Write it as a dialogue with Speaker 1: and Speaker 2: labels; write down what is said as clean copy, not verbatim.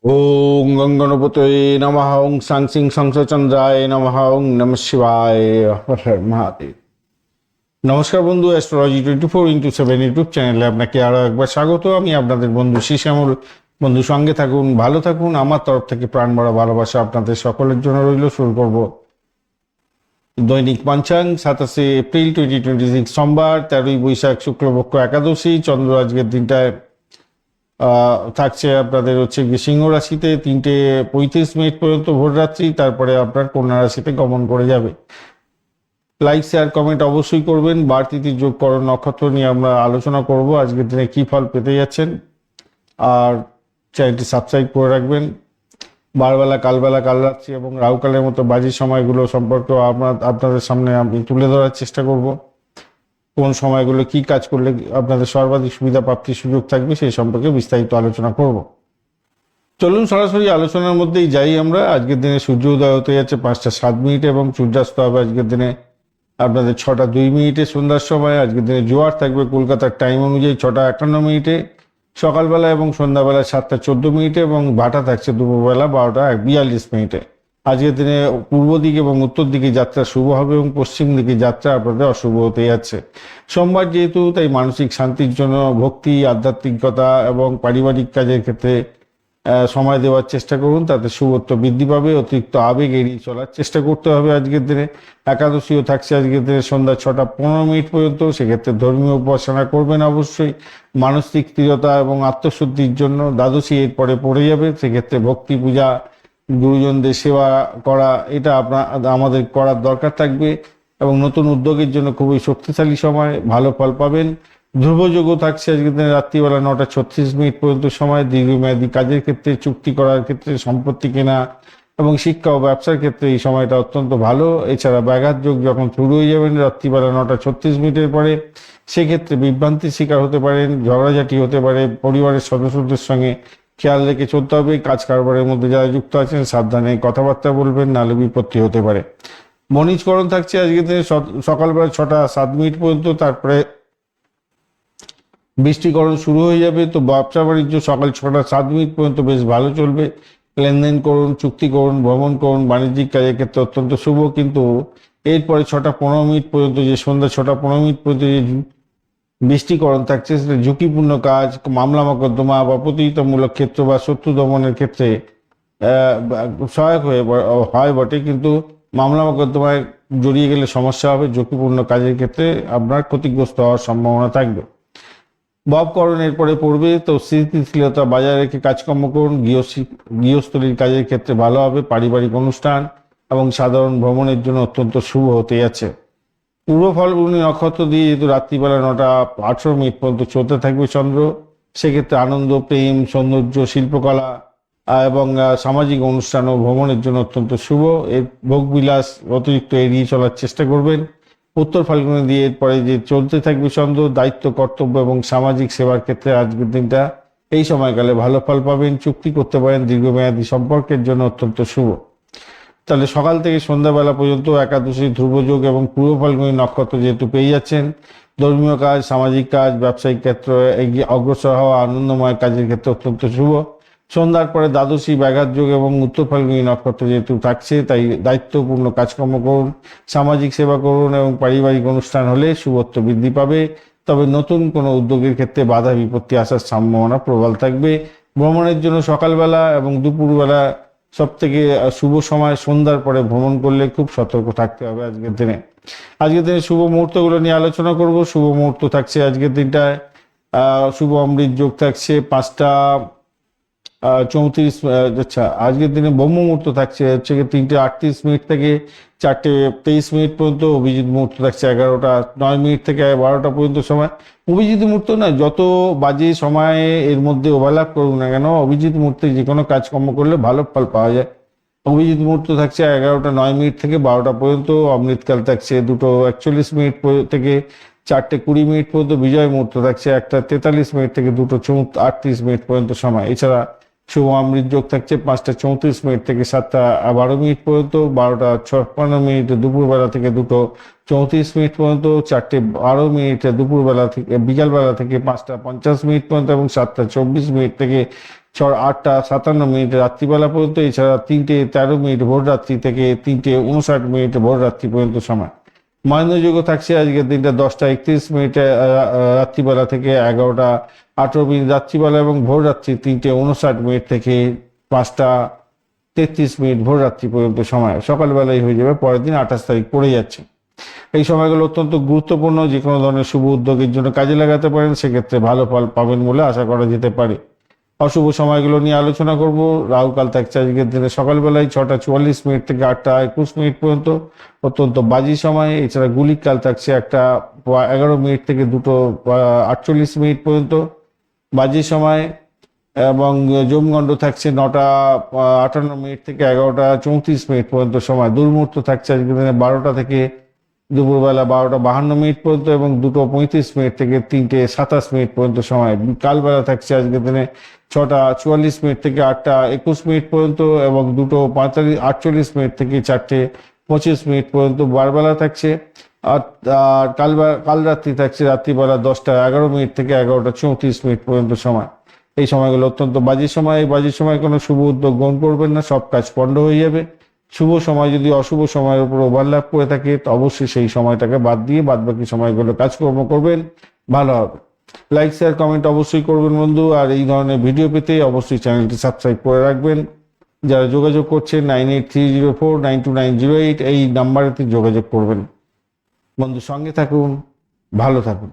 Speaker 1: ওং গঙ্গণপতয়ে নমঃ। ওং সাং সিং সংসচন্দ্রায় নমঃ। ওং নমঃ শিবায়। হর হর মহাদেব। নমস্কার বন্ধু, অ্যাস্ট্রোলজি 24x7 ইউটিউব চ্যানেলে আপনাকে আরও একবার স্বাগত। আমি আপনাদের বন্ধু শ্যামল। বন্ধু, সঙ্গে থাকুন, ভালো থাকুন। আমার তরফ থেকে প্রাণ ভরা ভালোবাসা আপনাদের সকলের জন্য রইল। শুরু করব দৈনিক পঞ্চাঙ্গ 27 এপ্রিল 2026, সোমবার, 13 বৈশাখ, শুক্লপক্ষ একাদশী। চন্দ্র আজকের দিনটায় থাকছে আপনাদের সিংহ রাশিতে 3:35 পর্যন্ত ভোররাত্রি, তারপরে আপনার কন্যা রাশিতে গমন করে যাবে। লাইক, শেয়ার, কমেন্ট অবশ্যই করবেন। বারতিথি যোগকরণ নক্ষত্র নিয়ে আমরা আলোচনা করব, আজকের দিনে কি ফল পেতে যাচ্ছেন। আর চ্যানেলটি সাবস্ক্রাইব করে রাখবেন। বারবেলা, কালবেলা, কালরাত্রি এবং রাহুকালের মতো বাজে সময়গুলো সম্পর্কে আপনাদের সামনে আমি তুলে ধরার চেষ্টা করব। কোন সময়গুলো কি কাজ করলে আপনাদের সর্বাধিক সুবিধা প্রাপ্তির সুযোগ থাকবে সেই সম্পর্কে বিস্তারিত আলোচনা করব। চলুন সরাসরি আলোচনার মধ্যেই যাই আমরা। আজকের দিনে সূর্য উদয় হতে যাচ্ছে 5টা 7 মিনিট এবং সূর্যাস্ত হবে আজকের দিনে আপনাদের 6টা 2 মিনিটে সন্ধ্যার সময়। আজকের দিনে জোয়ার থাকবে কলকাতার টাইম অনুযায়ী 6টা 51 মিনিটে সকালবেলা এবং সন্ধ্যাবেলা 7টা 14 মিনিটে, এবং ভাটা থাকছে দুপুরবেলা 12টা 42 মিনিটে। আজকের দিনে পূর্ব দিক এবং উত্তর দিকে যাত্রা শুভ হবে এবং পশ্চিম দিকে যাত্রা আপনাদের অশুভ হতে যাচ্ছে। সোমবার যেহেতু, তাই মানসিক শান্তির জন্য ভক্তি, আধ্যাত্মিকতা এবং পারিবারিক কাজের ক্ষেত্রে সময় দেওয়ার চেষ্টা করুন, তাতে শুভত্ব বৃদ্ধি পাবে। অতিরিক্ত আবেগ এড়িয়ে চলার চেষ্টা করতে হবে আজকের দিনে। একাদশীও থাকছে আজকের দিনে সন্ধ্যা 6টা 15 মিনিট পর্যন্ত। সেক্ষেত্রে ধর্মীয় উপাসনা করবেন অবশ্যই, মানসিক স্থিরতা এবং আত্মশুদ্ধির জন্য। দ্বাদশী এরপরে পড়ে যাবে, সেক্ষেত্রে ভক্তি পূজা, গুরুজনদের সেবা করা, এটা আমাদের করার দরকার থাকবে। এবং নতুন উদ্যোগের জন্য খুবই শক্তিশালী সময়, ভালো ফল পাবেন। ধ্রুবযোগও থাকছে আজকের দিনে রাত্রিবেলা 9টা 36 মিনিট পর্যন্ত সময়। দীর্ঘমেয়াদী কাজের ক্ষেত্রে, চুক্তি করার ক্ষেত্রে, সম্পত্তি কেনা এবং শিক্ষা ও ব্যবসার ক্ষেত্রে এই সময়টা অত্যন্ত ভালো। এছাড়া ব্যাঘাত যোগ যখন শুরু হয়ে যাবেন রাত্রিবেলা 9টা 36 মিনিটের পরে, সেক্ষেত্রে বিভ্রান্তির শিকার হতে পারেন, ঝগড়াঝাটি হতে পারে। পরিবারের সদস্যদের সঙ্গে খেয়াল রেখে চলতে হবে। কাজ কারবারের মধ্যে যারা যুক্ত আছেন সাবধানে কথাবার্তা বলবেন, নাহলে বিপত্তি হতে পারে। বণিজকরণ থাকছে আজকের দিনে সকালবেলা 6টা 7 মিনিট পর্যন্ত, তারপরে বৃষ্টিকরণ শুরু হয়ে যাবে। তো ব্যবসা বাণিজ্য সকাল 6টা 7 মিনিট পর্যন্ত বেশ ভালো চলবে। লেনদেন করুন, চুক্তি করুন, ভ্রমণ করুন, বাণিজ্যিক কাজের ক্ষেত্রে অত্যন্ত শুভ। কিন্তু এরপরে 6টা 15 মিনিট পর্যন্ত, যে সন্ধ্যা 6টা 15 মিনিট পর্যন্ত যে বৃষ্টিকরণ থাকছে, সেটা ঝুঁকিপূর্ণ কাজ, মামলা মোকদ্দমা বা প্রতিযোগিতামূলক ক্ষেত্র বা শত্রু দমনের ক্ষেত্রে সহায়ক হয় বটে, কিন্তু মামলা মোকদ্দমায় জড়িয়ে গেলে সমস্যা হবে। ঝুঁকিপূর্ণ কাজের ক্ষেত্রে আপনার ক্ষতিগ্রস্ত হওয়ার সম্ভাবনা থাকবে। ববকরণের পরে পড়বে, তো স্থিতিশীলতা বজায় রেখে কাজকর্ম করুন। গৃহস্থলীর কাজের ক্ষেত্রে ভালো হবে। পারিবারিক অনুষ্ঠান এবং সাধারণ ভ্রমণের জন্য অত্যন্ত শুভ হতে যাচ্ছে। পূর্ব ফাল্গুনী নক্ষত্র দিয়ে যেহেতু রাত্রিবেলা 9টা 18 মিনিট পর্যন্ত চলতে থাকবে চন্দ্র, সেক্ষেত্রে আনন্দ, প্রেম, সৌন্দর্য, শিল্পকলা এবং সামাজিক অনুষ্ঠান ও ভ্রমণের জন্য অত্যন্ত শুভ। এর ভোগবিলাস অতিরিক্ত এড়িয়ে চলার চেষ্টা করবেন। উত্তর ফাল্গুনি দিয়ে এরপরে যে চলতে থাকবে চন্দ্র, দায়িত্ব, কর্তব্য এবং সামাজিক সেবার ক্ষেত্রে আজকের দিনটা, এই সময়কালে ভালো ফল পাবেন। চুক্তি করতে পারেন, দীর্ঘমেয়াদী সম্পর্কের জন্য অত্যন্ত শুভ। তাহলে সকাল থেকে সন্ধ্যাবেলা পর্যন্ত একাদশী, ধ্রুবযোগ এবং পূর্ব ফাল্গুনী নক্ষত্র যেহেতু পেয়ে যাচ্ছেন, ধর্মীয় কাজ, সামাজিক কাজ, ব্যবসায়িক ক্ষেত্রে এগিয়ে অগ্রসর হওয়া, আনন্দময় কাজের ক্ষেত্রে অত্যন্ত শুভ। সন্ধ্যার পরে দ্বাদশী, ব্যাঘাত যোগ এবং উত্তর ফাল্গুনী নক্ষত্র যেহেতু থাকছে, তাই দায়িত্বপূর্ণ কাজকর্ম করুন, সামাজিক সেবা করুন এবং পারিবারিক অনুষ্ঠান হলে শুভত্ব বৃদ্ধি পাবে। তবে নতুন কোনো উদ্যোগের ক্ষেত্রে বাধা বিপত্তি আসার সম্ভাবনা প্রবল থাকবে। ভ্রমণের জন্য সকালবেলা এবং দুপুরবেলা সব থেকে শুভ সময়। সন্ধ্যার পরে ভ্রমণ করলে খুব সতর্ক থাকতে হবে আজকের দিনে। আজকের দিনে শুভ মুহূর্তগুলো নিয়ে আলোচনা করব। শুভ মুহূর্ত থাকছে আজকের দিনটায় শুভ অমৃত যোগ থাকছে 5টা 34। আচ্ছা, আজকের দিনে ব্রহ্ম মুহূর্ত থাকছে 3টে 38 মিনিট থেকে 4টে 23 মিনিট পর্যন্ত। অভিজিৎ মুহূর্ত থাকছে 11টা 9 মিনিট থেকে 12টা পর্যন্ত সময়। অভিজিৎ মুহূর্ত না, যত বাজে সময়ে এর মধ্যে ওভারল্যাপ করুন না কেন, অভিজিৎ মুহূর্তে যে কোনো কাজকর্ম করলে ভালো ফল পাওয়া যায়। অভিজিৎ মুহূর্ত থাকছে 11টা 9 মিনিট থেকে 12টা পর্যন্ত। অমৃতকাল থাকছে 2টো 41 মিনিট থেকে 4টে 20 মিনিট পর্যন্ত। বিজয় মুহূর্ত থাকছে 1টা 43 মিনিট থেকে 2টো 38 মিনিট পর্যন্ত সময়। এছাড়া শুভ অমৃত যোগ থাকছে 5টা 34 মিনিট থেকে 7টা 12 মিনিট পর্যন্ত। 12টা 56 মিনিটে দুপুরবেলা থেকে 2টো 34 মিনিট পর্যন্ত। 4টে 12 মিনিটে দুপুরবেলা থেকে বিকালবেলা থেকে 5টা 50 মিনিট পর্যন্ত এবং 7টা 24 মিনিট থেকে 8:57 রাত্রিবেলা পর্যন্ত, এছাড়া 3:13 ভোর রাত্রি থেকে 3:59 ভোর রাত্রি পর্যন্ত সময়। মহেন্দ্রযোগ্য থাকছে আজকের দিনটা 10:31 রাত্রিবেলা থেকে 11:18 রাত্রিবেলা এবং ভোর রাত্রি 3:59 থেকে 5:33 ভোর রাত্রি পর্যন্ত সময়। সকালবেলায় হয়ে যাবে পরের দিন 28 তারিখ পড়ে যাচ্ছে। এই সময়গুলো অত্যন্ত গুরুত্বপূর্ণ, যে কোনো ধরনের শুভ উদ্যোগের জন্য কাজে লাগাতে পারেন, সেক্ষেত্রে ভালো ফল পাবেন বলে আশা করা যেতে পারে। অশুভ সময়গুলো নিয়ে আলোচনা করব। রাহুকাল থাকছে আজকের দিনে সকালবেলায় 6:44 থেকে 8:21 পর্যন্ত, অত্যন্ত বাজে সময়। এছাড়া গুলিক কাল থাকছে 1:11 থেকে 2:48 পর্যন্ত, বাজে সময়। এবং যমগণ্ড থাকছে 9:58 থেকে 11:34 পর্যন্ত সময়। দুর্মুহূর্ত থাকছে আজকের দিনে 12টা থেকে দুপুরবেলা 12:52 পর্যন্ত এবং 2:35 থেকে 3:27 পর্যন্ত সময়। কালবেলা থাকছে আজকের দিনে 6:44 থেকে 8:21 পর্যন্ত এবং 2:48 থেকে 4:25 পর্যন্ত বারবেলা থাকছে। আর কাল রাত্রি থাকছে রাত্রিবেলা 10:11 থেকে 11:34 পর্যন্ত সময়। এই সময়গুলো অত্যন্ত বাজে সময়। এই বাজে সময় কোনো শুভ উদ্যোগ গ্রহণ করবেন না, সব কাজ পণ্ড হয়ে যাবে। শুভ সময় যদি অশুভ সময়ের উপর ওভারল্যাপ করে থাকে তো অবশ্যই সেই সময়টাকে বাদ দিয়ে বাদবাকি সময়গুলো কাজকর্ম করবেন, ভালো হবে। লাইক শেয়ার কমেন্ট অবশ্যই করবেন বন্ধু, আর এই ধরনের ভিডিও পেতে অবশ্যই চ্যানেলটি সাবস্ক্রাইব করে রাখবেন। যারা যোগাযোগ করছেন 9830492908 এই নাম্বারেতে যোগাযোগ করবেন। বন্ধু সঙ্গে থাকুন, ভালো থাকুন।